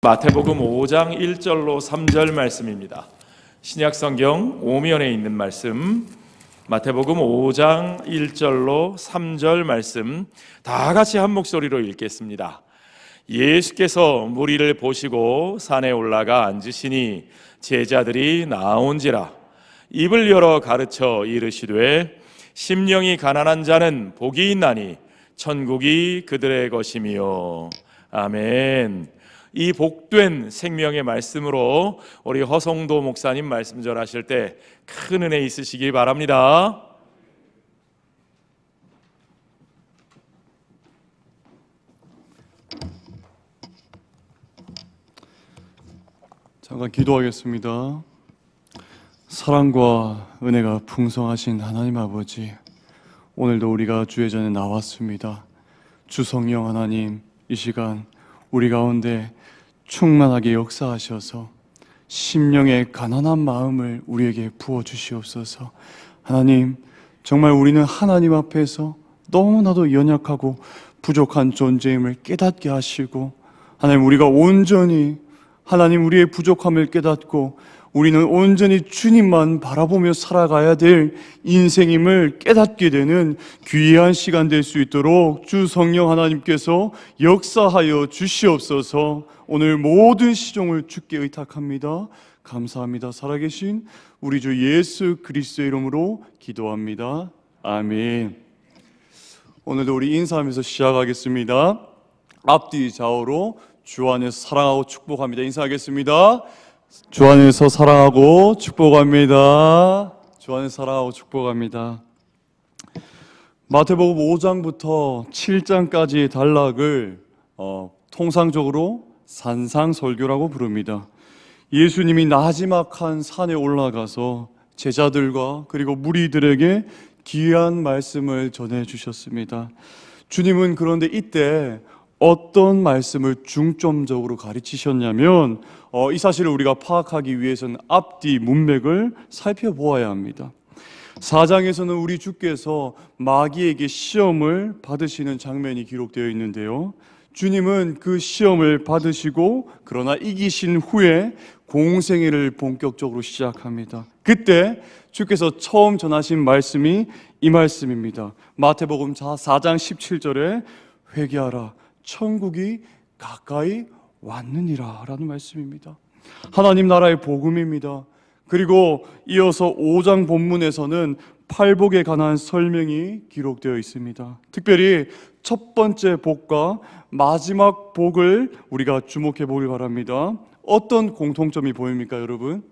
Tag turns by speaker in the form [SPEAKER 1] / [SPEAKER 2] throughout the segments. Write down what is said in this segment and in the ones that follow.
[SPEAKER 1] 마태복음 5장 1절로 3절 말씀입니다. 신약성경 오면에 있는 말씀, 마태복음 5장 1절로 3절 말씀 다 같이 한 목소리로 읽겠습니다. 예수께서 무리를 보시고 산에 올라가 앉으시니 제자들이 나온지라. 입을 열어 가르쳐 이르시되 심령이 가난한 자는 복이 있나니 천국이 그들의 것이며. 아멘. 이 복된 생명의 말씀으로 우리 허성도 목사님 말씀 전하실 때 큰 은혜 있으시기 바랍니다.
[SPEAKER 2] 잠깐 기도하겠습니다. 사랑과 은혜가 풍성하신 하나님 아버지, 오늘도 우리가 주의 전에 나왔습니다. 주 성령 하나님, 이 시간 우리 가운데 충만하게 역사하셔서 심령의 가난한 마음을 우리에게 부어주시옵소서. 하나님, 정말 우리는 하나님 앞에서 너무나도 연약하고 부족한 존재임을 깨닫게 하시고, 하나님, 우리가 온전히 하나님 우리의 부족함을 깨닫고 우리는 온전히 주님만 바라보며 살아가야 될 인생임을 깨닫게 되는 귀한 시간 될 수 있도록 주 성령 하나님께서 역사하여 주시옵소서. 오늘 모든 시종을 주께 의탁합니다. 감사합니다. 살아계신 우리 주 예수 그리스도의 이름으로 기도합니다. 아멘. 오늘도 우리 인사하면서 시작하겠습니다. 앞뒤 좌우로 주 안에서 사랑하고 축복합니다. 인사하겠습니다. 주 안에서 사랑하고 축복합니다. 주 안에서 사랑하고 축복합니다. 마태복음 5장부터 7장까지의 단락을 통상적으로 산상설교라고 부릅니다. 예수님이 나지막한 산에 올라가서 제자들과 그리고 무리들에게 귀한 말씀을 전해주셨습니다. 주님은 그런데 이때 어떤 말씀을 중점적으로 가르치셨냐면 이 사실을 우리가 파악하기 위해서는 앞뒤 문맥을 살펴보아야 합니다. 4장에서는 우리 주께서 마귀에게 시험을 받으시는 장면이 기록되어 있는데요, 주님은 그 시험을 받으시고 그러나 이기신 후에 공생애를 본격적으로 시작합니다. 그때 주께서 처음 전하신 말씀이 이 말씀입니다. 마태복음 4장 17절에 회개하라, 천국이 가까이 왔느니라 라는 말씀입니다. 하나님 나라의 복음입니다. 그리고 이어서 5장 본문에서는 팔복에 관한 설명이 기록되어 있습니다. 특별히 첫 번째 복과 마지막 복을 우리가 주목해 보길 바랍니다. 어떤 공통점이 보입니까, 여러분?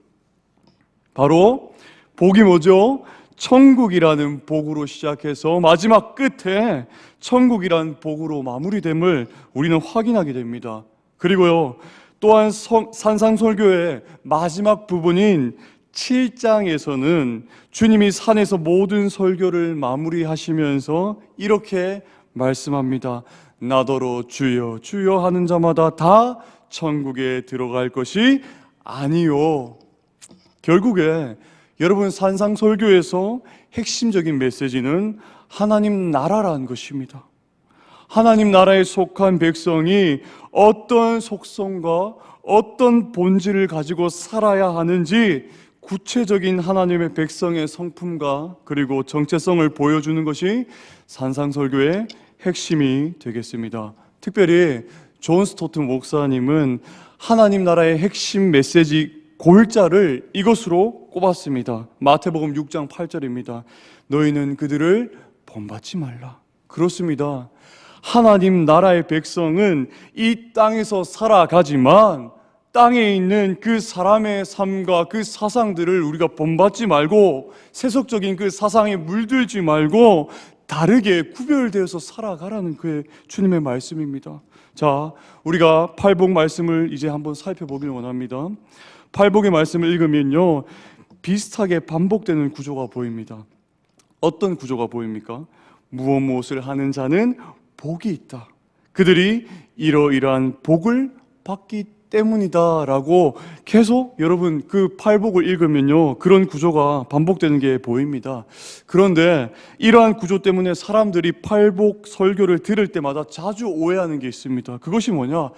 [SPEAKER 2] 바로 복이 뭐죠? 천국이라는 복으로 시작해서 마지막 끝에 천국이라는 복으로 마무리됨을 우리는 확인하게 됩니다. 그리고요, 또한 산상설교의 마지막 부분인 7장에서는 주님이 산에서 모든 설교를 마무리하시면서 이렇게 말씀합니다. 나더러 주여 주여 하는 자마다 다 천국에 들어갈 것이 아니요. 결국에 여러분, 산상설교에서 핵심적인 메시지는 하나님 나라라는 것입니다. 하나님 나라에 속한 백성이 어떤 속성과 어떤 본질을 가지고 살아야 하는지 구체적인 하나님의 백성의 성품과 그리고 정체성을 보여주는 것이 산상설교의 핵심이 되겠습니다. 특별히 존 스토트 목사님은 하나님 나라의 핵심 메시지 골자를 이것으로 꼽았습니다. 마태복음 6장 8절입니다. 너희는 그들을 본받지 말라. 그렇습니다. 하나님 나라의 백성은 이 땅에서 살아가지만 땅에 있는 그 사람의 삶과 그 사상들을 우리가 본받지 말고 세속적인 그 사상에 물들지 말고 다르게 구별되어서 살아가라는 그의 주님의 말씀입니다. 자, 우리가 팔복 말씀을 이제 한번 살펴보길 원합니다. 팔복의 말씀을 읽으면요, 비슷하게 반복되는 구조가 보입니다. 어떤 구조가 보입니까? 무엇을 하는 자는 복이 있다. 그들이 이러이러한 복을 받기 때문이다 라고 계속 여러분 그 팔복을 읽으면요, 그런 구조가 반복되는 게 보입니다. 그런데 이러한 구조 때문에 사람들이 팔복 설교를 들을 때마다 자주 오해하는 게 있습니다. 그것이 뭐냐?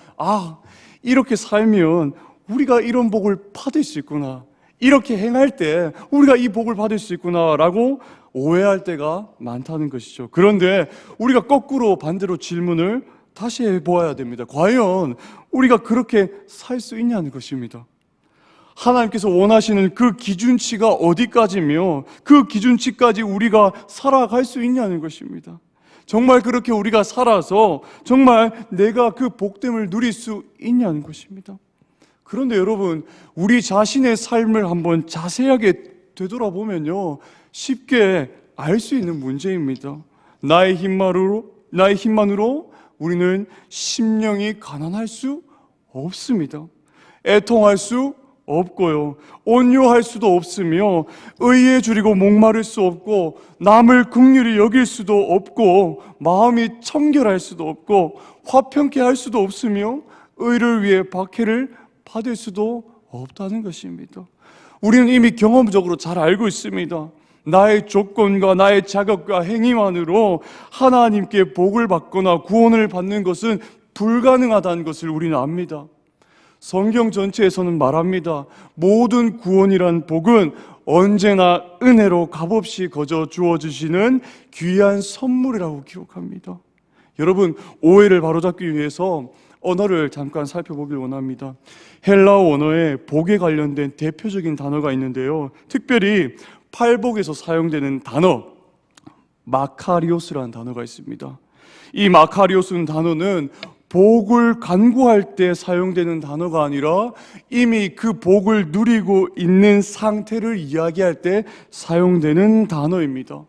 [SPEAKER 2] 이렇게 살면 우리가 이런 복을 받을 수 있구나, 이렇게 행할 때 우리가 이 복을 받을 수 있구나라고 오해할 때가 많다는 것이죠. 그런데 우리가 거꾸로 반대로 질문을 다시 해보아야 됩니다. 과연 우리가 그렇게 살 수 있냐는 것입니다. 하나님께서 원하시는 그 기준치가 어디까지며 그 기준치까지 우리가 살아갈 수 있냐는 것입니다. 정말 그렇게 우리가 살아서 정말 내가 그 복됨을 누릴 수 있냐는 것입니다. 그런데 여러분, 우리 자신의 삶을 한번 자세하게 되돌아보면요, 쉽게 알 수 있는 문제입니다. 나의 힘만으로 우리는 심령이 가난할 수 없습니다. 애통할 수 없고요, 온유할 수도 없으며 의에 줄이고 목마를 수 없고 남을 긍휼히 여길 수도 없고 마음이 청결할 수도 없고 화평케 할 수도 없으며 의를 위해 박해를 받을 수도 없다는 것입니다. 우리는 이미 경험적으로 잘 알고 있습니다. 나의 조건과 나의 자격과 행위만으로 하나님께 복을 받거나 구원을 받는 것은 불가능하다는 것을 우리는 압니다. 성경 전체에서는 말합니다. 모든 구원이란 복은 언제나 은혜로 값없이 거저 주어주시는 귀한 선물이라고 기록합니다. 여러분, 오해를 바로잡기 위해서 언어를 잠깐 살펴보길 원합니다. 헬라어 언어에 복에 관련된 대표적인 단어가 있는데요, 특별히 팔복에서 사용되는 단어 마카리오스라는 단어가 있습니다. 이 마카리오스는 단어는 복을 간구할 때 사용되는 단어가 아니라 이미 그 복을 누리고 있는 상태를 이야기할 때 사용되는 단어입니다.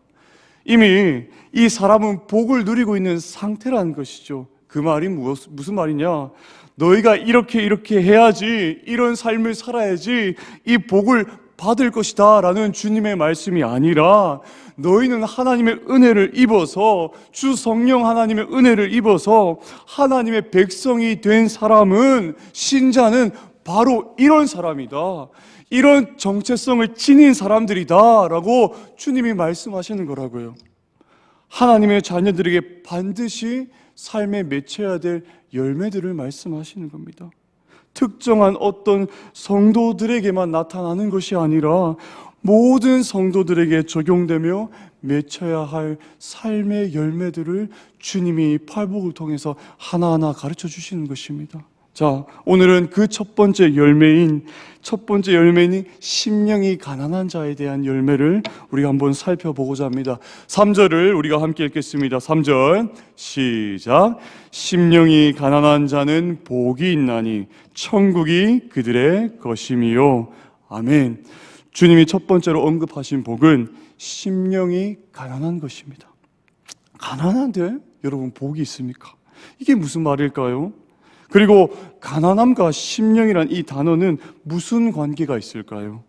[SPEAKER 2] 이미 이 사람은 복을 누리고 있는 상태라는 것이죠. 그 말이 무슨 말이냐? 너희가 이렇게 해야지, 이런 삶을 살아야지 이 복을 받을 것이다 라는 주님의 말씀이 아니라, 너희는 하나님의 은혜를 입어서, 주 성령 하나님의 은혜를 입어서 하나님의 백성이 된 사람은, 신자는 바로 이런 사람이다, 이런 정체성을 지닌 사람들이다 라고 주님이 말씀하시는 거라고요. 하나님의 자녀들에게 반드시 삶에 맺혀야 될 열매들을 말씀하시는 겁니다. 특정한 어떤 성도들에게만 나타나는 것이 아니라 모든 성도들에게 적용되며 맺혀야 할 삶의 열매들을 주님이 팔복을 통해서 하나하나 가르쳐 주시는 것입니다. 자, 오늘은 그 첫 번째 열매인 심령이 가난한 자에 대한 열매를 우리가 한번 살펴보고자 합니다. 3절을 우리가 함께 읽겠습니다. 3절 시작. 심령이 가난한 자는 복이 있나니 천국이 그들의 것임이요. 아멘. 주님이 첫 번째로 언급하신 복은 심령이 가난한 것입니다. 가난한데 여러분 복이 있습니까? 이게 무슨 말일까요? 그리고 가난함과 심령이란 이 단어는 무슨 관계가 있을까요?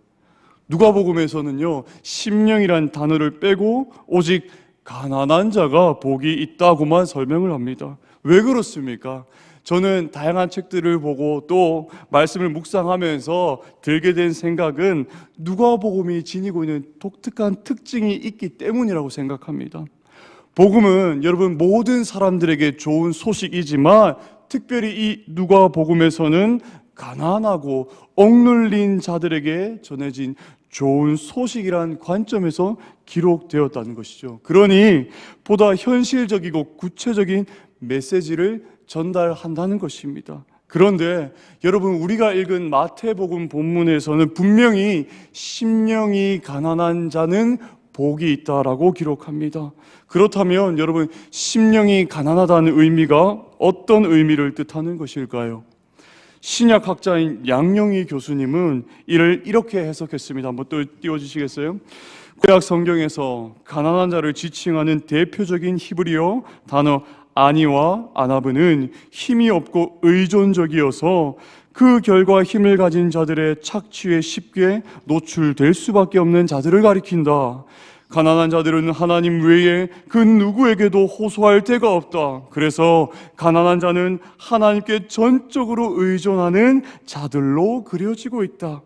[SPEAKER 2] 누가복음에서는요, 심령이란 단어를 빼고 오직 가난한 자가 복이 있다고만 설명을 합니다. 왜 그렇습니까? 저는 다양한 책들을 보고 또 말씀을 묵상하면서 들게 된 생각은 누가복음이 지니고 있는 독특한 특징이 있기 때문이라고 생각합니다. 복음은 여러분 모든 사람들에게 좋은 소식이지만 특별히 이 누가복음에서는 가난하고 억눌린 자들에게 전해진 좋은 소식이란 관점에서 기록되었다는 것이죠. 그러니 보다 현실적이고 구체적인 메시지를 전달한다는 것입니다. 그런데 여러분, 우리가 읽은 마태복음 본문에서는 분명히 심령이 가난한 자는 복이 있다라고 기록합니다. 그렇다면 여러분, 심령이 가난하다는 의미가 어떤 의미를 뜻하는 것일까요? 신약학자인 양영희 교수님은 이를 이렇게 해석했습니다. 한번 또 띄워주시겠어요? 구약 성경에서 가난한 자를 지칭하는 대표적인 히브리어 단어 아니와 아나브는 힘이 없고 의존적이어서 그 결과 힘을 가진 자들의 착취에 쉽게 노출될 수밖에 없는 자들을 가리킨다. 가난한 자들은 하나님 외에 그 누구에게도 호소할 데가 없다. 그래서 가난한 자는 하나님께 전적으로 의존하는 자들로 그려지고 있다.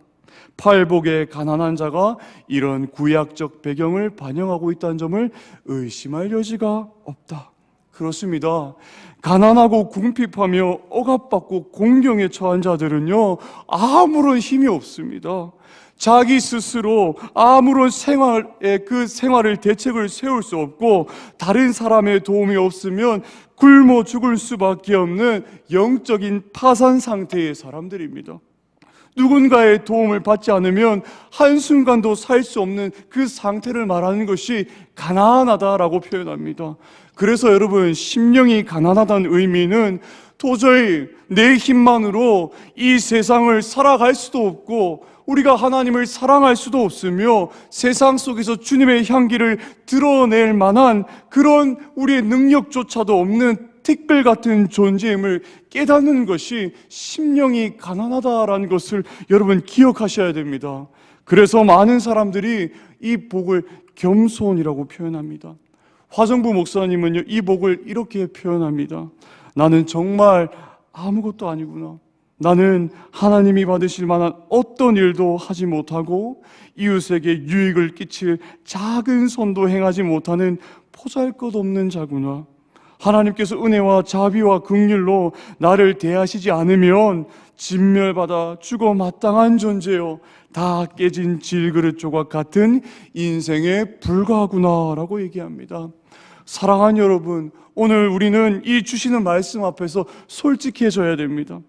[SPEAKER 2] 팔복의 가난한 자가 이런 구약적 배경을 반영하고 있다는 점을 의심할 여지가 없다. 그렇습니다. 가난하고 궁핍하며 억압받고 공경에 처한 자들은요, 아무런 힘이 없습니다. 자기 스스로 아무런 생활을 대책을 세울 수 없고, 다른 사람의 도움이 없으면 굶어 죽을 수밖에 없는 영적인 파산 상태의 사람들입니다. 누군가의 도움을 받지 않으면 한순간도 살 수 없는 그 상태를 말하는 것이 가난하다라고 표현합니다. 그래서 여러분, 심령이 가난하다는 의미는 도저히 내 힘만으로 이 세상을 살아갈 수도 없고, 우리가 하나님을 사랑할 수도 없으며, 세상 속에서 주님의 향기를 드러낼 만한 그런 우리의 능력조차도 없는 티끌 같은 존재임을 깨닫는 것이 심령이 가난하다라는 것을 여러분 기억하셔야 됩니다. 그래서 많은 사람들이 이 복을 겸손이라고 표현합니다. 화정부 목사님은요, 이 복을 이렇게 표현합니다. 나는 정말 아무것도 아니구나. 나는 하나님이 받으실 만한 어떤 일도 하지 못하고 이웃에게 유익을 끼칠 작은 선도 행하지 못하는 보잘것없는 자구나. 하나님께서 은혜와 자비와 긍휼로 나를 대하시지 않으면 진멸받아 죽어 마땅한 존재요, 다 깨진 질그릇 조각 같은 인생에 불과하구나라고 얘기합니다. 사랑하는 여러분, 오늘 우리는 이 주시는 말씀 앞에서 솔직해져야 됩니다.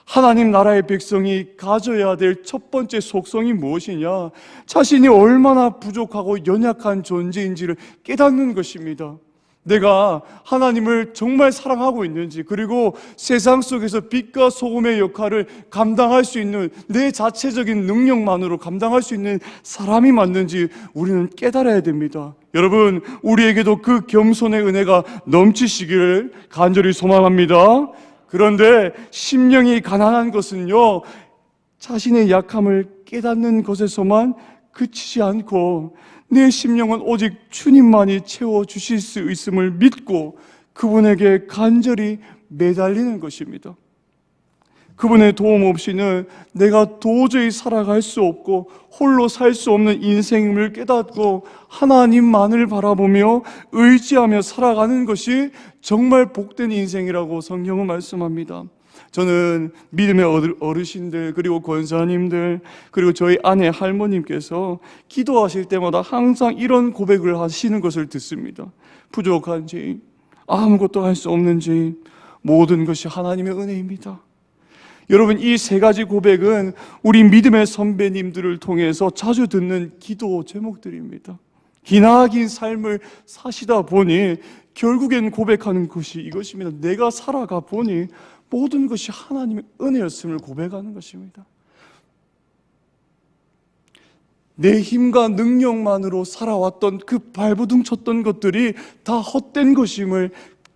[SPEAKER 2] 하나님 나라의 백성이 가져야 될 첫 번째 속성이 무엇이냐? 자신이 얼마나 부족하고 연약한 존재인지를 깨닫는 것입니다. 내가 하나님을 정말 사랑하고 있는지, 그리고 세상 속에서 빛과 소금의 역할을 감당할 수 있는 내 자체적인 능력만으로 감당할 수 있는 사람이 맞는지 우리는 깨달아야 됩니다. 여러분, 우리에게도 그 겸손의 은혜가 넘치시기를 간절히 소망합니다. 그런데 심령이 가난한 것은요, 자신의 약함을 깨닫는 것에서만 그치지 않고 내 심령은 오직 주님만이 채워주실 수 있음을 믿고 그분에게 간절히 매달리는 것입니다. 그분의 도움 없이는 내가 도저히 살아갈 수 없고 홀로 살 수 없는 인생임을 깨닫고 하나님만을 바라보며 의지하며 살아가는 것이 정말 복된 인생이라고 성경은 말씀합니다. 저는 믿음의 어르신들, 그리고 권사님들, 그리고 저희 아내 할머님께서 기도하실 때마다 항상 이런 고백을 하시는 것을 듣습니다. 부족한 죄인, 아무것도 할 수 없는 죄인, 모든 것이 하나님의 은혜입니다. 여러분, 이 세 가지 고백은 우리 믿음의 선배님들을 통해서 자주 듣는 기도 제목들입니다. 기나긴 삶을 사시다 보니 결국엔 고백하는 것이 이것입니다. 내가 살아가 보니 모든 것이 하나님의 은혜였음을 고백하는 것입니다. 내 힘과 능력만으로 살아왔던 그 발버둥 쳤던 것들이 다 헛된 것임을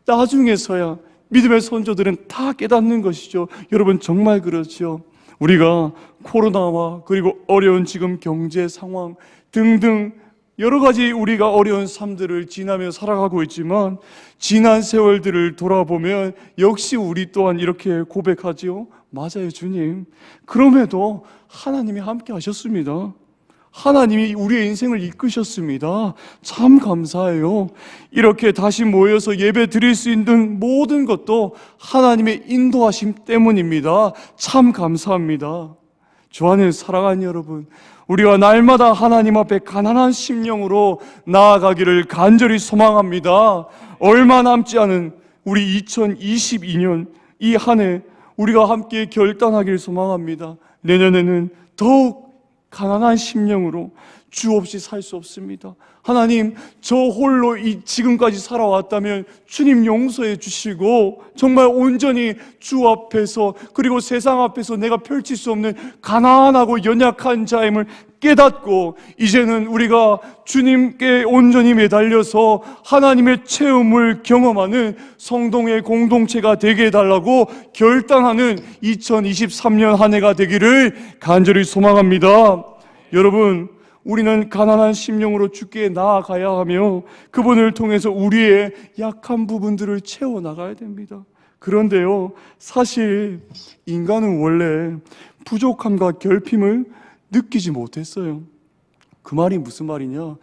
[SPEAKER 2] 나중에서야 믿음의 선조들은 다 깨닫는 것이죠. 여러분, 정말 그렇죠. 우리가 코로나와 그리고 어려운 지금 경제 상황 등등 여러 가지 우리가 어려운 삶들을 지나며 살아가고 있지만, 지난 세월들을 돌아보면 역시 우리 또한 이렇게 고백하지요. 맞아요, 주님. 그럼에도 하나님이 함께 하셨습니다. 하나님이 우리의 인생을 이끄셨습니다. 참 감사해요. 이렇게 다시 모여서 예배 드릴 수 있는 모든 것도 하나님의 인도하심 때문입니다. 참 감사합니다. 주 안에 사랑하는 여러분, 우리가 날마다 하나님 앞에 가난한 심령으로 나아가기를 간절히 소망합니다. 얼마 남지 않은 우리 2022년 이 한 해 우리가 함께 결단하기를 소망합니다. 내년에는 더욱 가난한 심령으로 주 없이 살 수 없습니다. 하나님, 저 홀로 지금까지 살아왔다면 주님 용서해 주시고 정말 온전히 주 앞에서 그리고 세상 앞에서 내가 펼칠 수 없는 가난하고 연약한 자임을 깨닫고 이제는 우리가 주님께 온전히 매달려서 하나님의 체험을 경험하는 성동의 공동체가 되게 해달라고 결단하는 2023년 한 해가 되기를 간절히 소망합니다. 여러분, 우리는 가난한 심령으로 주께 나아가야 하며 그분을 통해서 우리의 약한 부분들을 채워나가야 됩니다. 그런데요, 사실 인간은 원래 부족함과 결핍을 느끼지 못했어요. 그 말이 무슨 말이냐?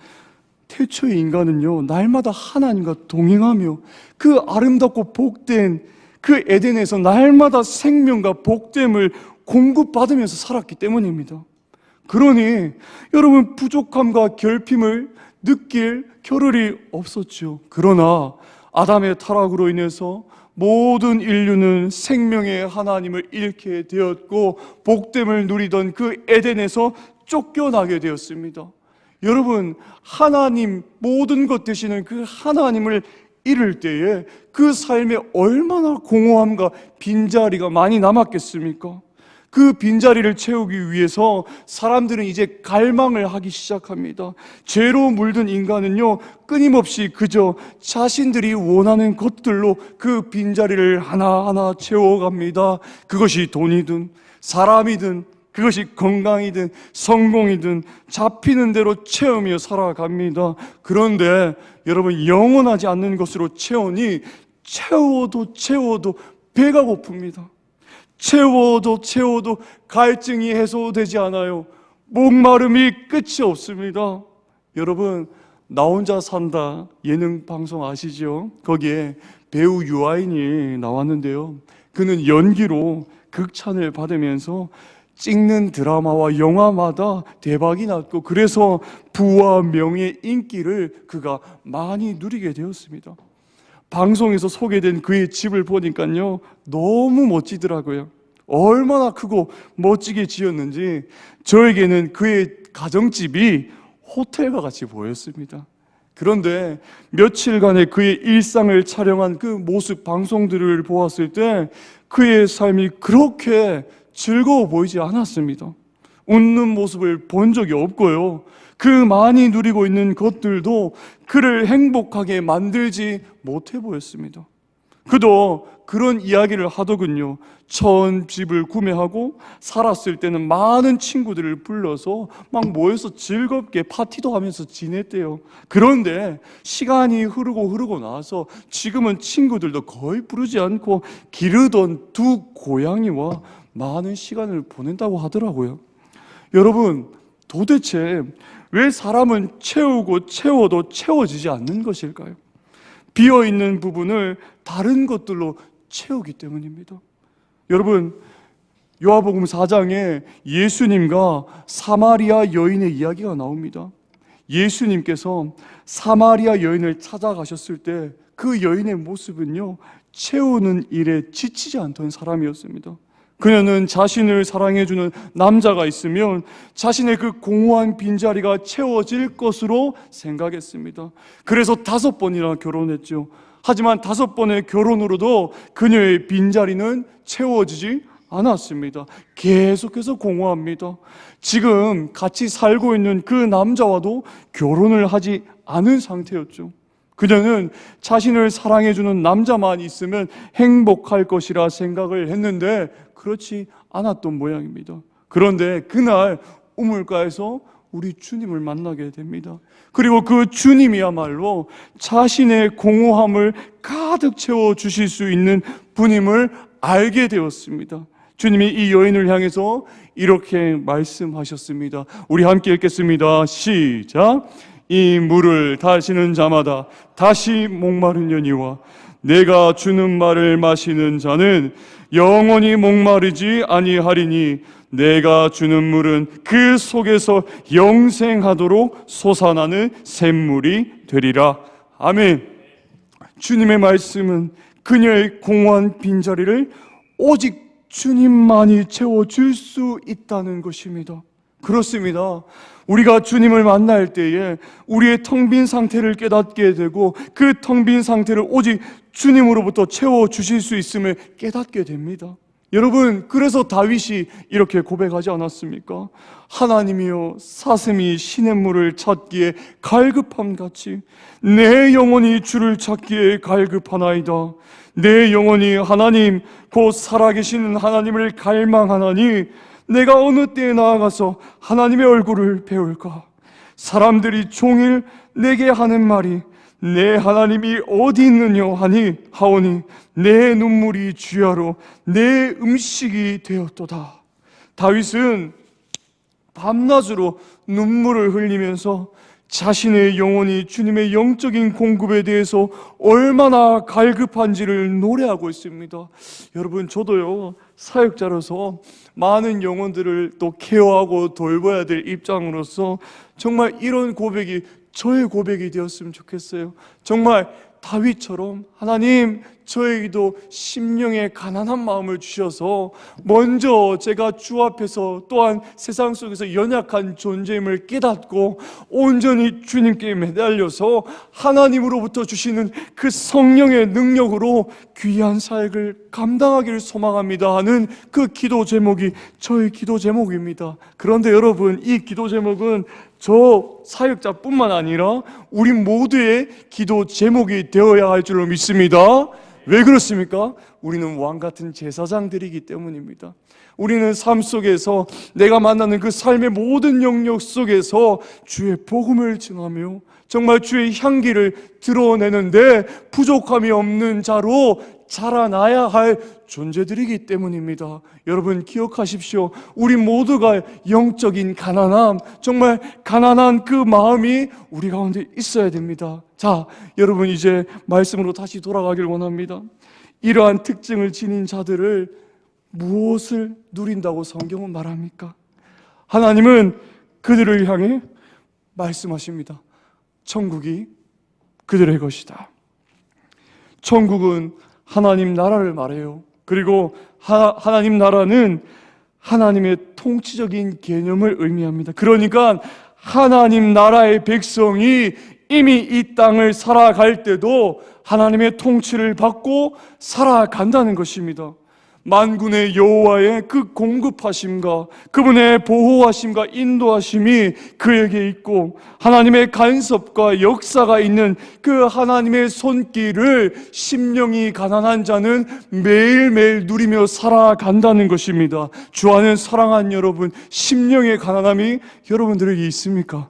[SPEAKER 2] 태초의 인간은요, 날마다 하나님과 동행하며 그 아름답고 복된 그 에덴에서 날마다 생명과 복됨을 공급받으면서 살았기 때문입니다. 그러니 여러분, 부족함과 결핍을 느낄 겨를이 없었죠. 그러나 아담의 타락으로 인해서 모든 인류는 생명의 하나님을 잃게 되었고 복됨을 누리던 그 에덴에서 쫓겨나게 되었습니다. 여러분, 하나님, 모든 것 되시는 그 하나님을 잃을 때에 그 삶에 얼마나 공허함과 빈자리가 많이 남았겠습니까? 그 빈자리를 채우기 위해서 사람들은 이제 갈망을 하기 시작합니다. 죄로 물든 인간은요, 끊임없이 그저 자신들이 원하는 것들로 그 빈자리를 하나하나 채워갑니다. 그것이 돈이든 사람이든 그것이 건강이든 성공이든 잡히는 대로 채우며 살아갑니다. 그런데 여러분, 영원하지 않는 것으로 채우니 채워도 배가 고픕니다. 채워도 갈증이 해소되지 않아요. 목마름이 끝이 없습니다. 여러분, 나 혼자 산다 예능 방송 아시죠? 거기에 배우 유아인이 나왔는데요, 그는 연기로 극찬을 받으면서 찍는 드라마와 영화마다 대박이 났고, 그래서 부와 명예, 인기를 그가 많이 누리게 되었습니다. 방송에서 소개된 그의 집을 보니까요, 너무 멋지더라고요. 얼마나 크고 멋지게 지었는지 저에게는 그의 가정집이 호텔과 같이 보였습니다. 그런데 며칠간의 그의 일상을 촬영한 그 모습 방송들을 보았을 때 그의 삶이 그렇게 즐거워 보이지 않았습니다. 웃는 모습을 본 적이 없고요, 그 많이 누리고 있는 것들도 그를 행복하게 만들지 못해 보였습니다. 그도 그런 이야기를 하더군요. 처음 집을 구매하고 살았을 때는 많은 친구들을 불러서 막 모여서 즐겁게 파티도 하면서 지냈대요. 그런데 시간이 흐르고 나서 지금은 친구들도 거의 부르지 않고 기르던 두 고양이와 많은 시간을 보낸다고 하더라고요. 여러분, 도대체 왜 사람은 채워도 채워지지 않는 것일까요? 비어있는 부분을 다른 것들로 채우기 때문입니다. 여러분, 요한복음 4장에 예수님과 사마리아 여인의 이야기가 나옵니다. 예수님께서 사마리아 여인을 찾아가셨을 때 그 여인의 모습은요, 채우는 일에 지치지 않던 사람이었습니다. 그녀는 자신을 사랑해주는 남자가 있으면 자신의 그 공허한 빈자리가 채워질 것으로 생각했습니다. 그래서 5번이나 결혼했죠. 하지만 5번의 결혼으로도 그녀의 빈자리는 채워지지 않았습니다. 계속해서 공허합니다. 지금 같이 살고 있는 그 남자와도 결혼을 하지 않은 상태였죠. 그녀는 자신을 사랑해주는 남자만 있으면 행복할 것이라 생각을 했는데 그렇지 않았던 모양입니다. 그런데 그날 우물가에서 우리 주님을 만나게 됩니다. 그리고 그 주님이야말로 자신의 공허함을 가득 채워주실 수 있는 분임을 알게 되었습니다. 주님이 이 여인을 향해서 이렇게 말씀하셨습니다. 우리 함께 읽겠습니다. 시작. 이 물을 다시는 자마다 다시 목마르려니와 내가 주는 말을 마시는 자는 영원히 목마르지 아니하리니 내가 주는 물은 그 속에서 영생하도록 솟아나는 샘물이 되리라. 아멘. 주님의 말씀은 그녀의 공허한 빈자리를 오직 주님만이 채워줄 수 있다는 것입니다. 그렇습니다. 우리가 주님을 만날 때에 우리의 텅 빈 상태를 깨닫게 되고 그 텅 빈 상태를 오직 주님으로부터 채워주실 수 있음을 깨닫게 됩니다. 여러분, 그래서 다윗이 이렇게 고백하지 않았습니까? 하나님이여, 사슴이 시냇물을 찾기에 갈급함같이 내 영혼이 주를 찾기에 갈급하나이다. 내 영혼이 하나님 곧 살아계시는 하나님을 갈망하나니 내가 어느 때에 나아가서 하나님의 얼굴을 배울까? 사람들이 종일 내게 하는 말이 내 하나님이 어디 있느냐 하오니 내 눈물이 주야로 내 음식이 되었도다. 다윗은 밤낮으로 눈물을 흘리면서 자신의 영혼이 주님의 영적인 공급에 대해서 얼마나 갈급한지를 노래하고 있습니다. 여러분, 저도요, 사역자로서 많은 영혼들을 또 케어하고 돌봐야 될 입장으로서 정말 이런 고백이 저의 고백이 되었으면 좋겠어요. 정말 다윗처럼 하나님, 저에게도 심령의 가난한 마음을 주셔서 먼저 제가 주 앞에서 또한 세상 속에서 연약한 존재임을 깨닫고 온전히 주님께 매달려서 하나님으로부터 주시는 그 성령의 능력으로 귀한 사역을 감당하기를 소망합니다 하는 그 기도 제목이 저의 기도 제목입니다. 그런데 여러분, 이 기도 제목은 저 사역자뿐만 아니라 우리 모두의 기도 제목이 되어야 할 줄로 믿습니다. 왜 그렇습니까? 우리는 왕같은 제사장들이기 때문입니다. 우리는 삶 속에서 내가 만나는 그 삶의 모든 영역 속에서 주의 복음을 전하며 정말 주의 향기를 드러내는데 부족함이 없는 자로 자라나야 할 존재들이기 때문입니다. 여러분, 기억하십시오. 우리 모두가 영적인 가난함, 정말 가난한 그 마음이 우리 가운데 있어야 됩니다. 자, 여러분, 이제 말씀으로 다시 돌아가길 원합니다. 이러한 특징을 지닌 자들을 무엇을 누린다고 성경은 말합니까? 하나님은 그들을 향해 말씀하십니다. 천국이 그들의 것이다. 천국은 하나님 나라를 말해요. 그리고 하나님 나라는 하나님의 통치적인 개념을 의미합니다. 그러니까 하나님 나라의 백성이 이미 이 땅을 살아갈 때도 하나님의 통치를 받고 살아간다는 것입니다. 만군의 여호와의 그 공급하심과 그분의 보호하심과 인도하심이 그에게 있고 하나님의 간섭과 역사가 있는 그 하나님의 손길을 심령이 가난한 자는 매일매일 누리며 살아간다는 것입니다. 주 안에 사랑하는 여러분, 심령의 가난함이 여러분들에게 있습니까?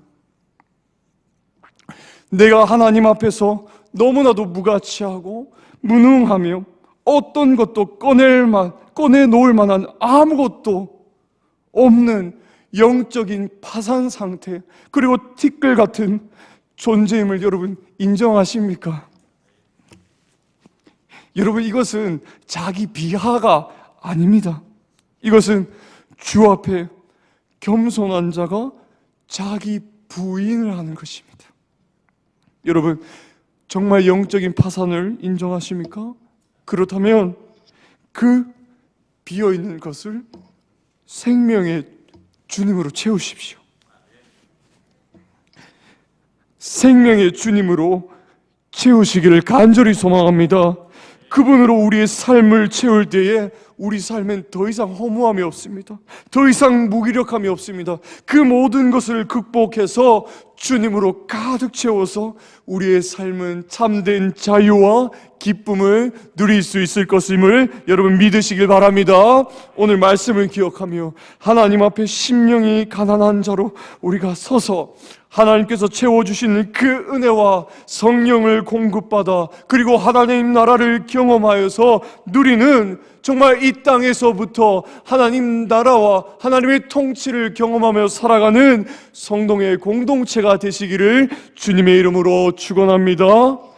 [SPEAKER 2] 내가 하나님 앞에서 너무나도 무가치하고 무능하며 어떤 것도 꺼내놓을 만한 아무것도 없는 영적인 파산 상태, 그리고 티끌 같은 존재임을 여러분 인정하십니까? 여러분, 이것은 자기 비하가 아닙니다. 이것은 주 앞에 겸손한 자가 자기 부인을 하는 것입니다. 여러분, 정말 영적인 파산을 인정하십니까? 그렇다면 그 비어있는 것을 생명의 주님으로 채우십시오. 생명의 주님으로 채우시기를 간절히 소망합니다. 그분으로 우리의 삶을 채울 때에 우리 삶엔 더 이상 허무함이 없습니다. 더 이상 무기력함이 없습니다. 그 모든 것을 극복해서 주님으로 가득 채워서 우리의 삶은 참된 자유와 기쁨을 누릴 수 있을 것임을 여러분 믿으시길 바랍니다. 오늘 말씀을 기억하며 하나님 앞에 심령이 가난한 자로 우리가 서서 하나님께서 채워주시는 그 은혜와 성령을 공급받아 그리고 하나님 나라를 경험하여서 누리는 정말 이 땅에서부터 하나님 나라와 하나님의 통치를 경험하며 살아가는 성동의 공동체가 되시기를 주님의 이름으로 축원합니다.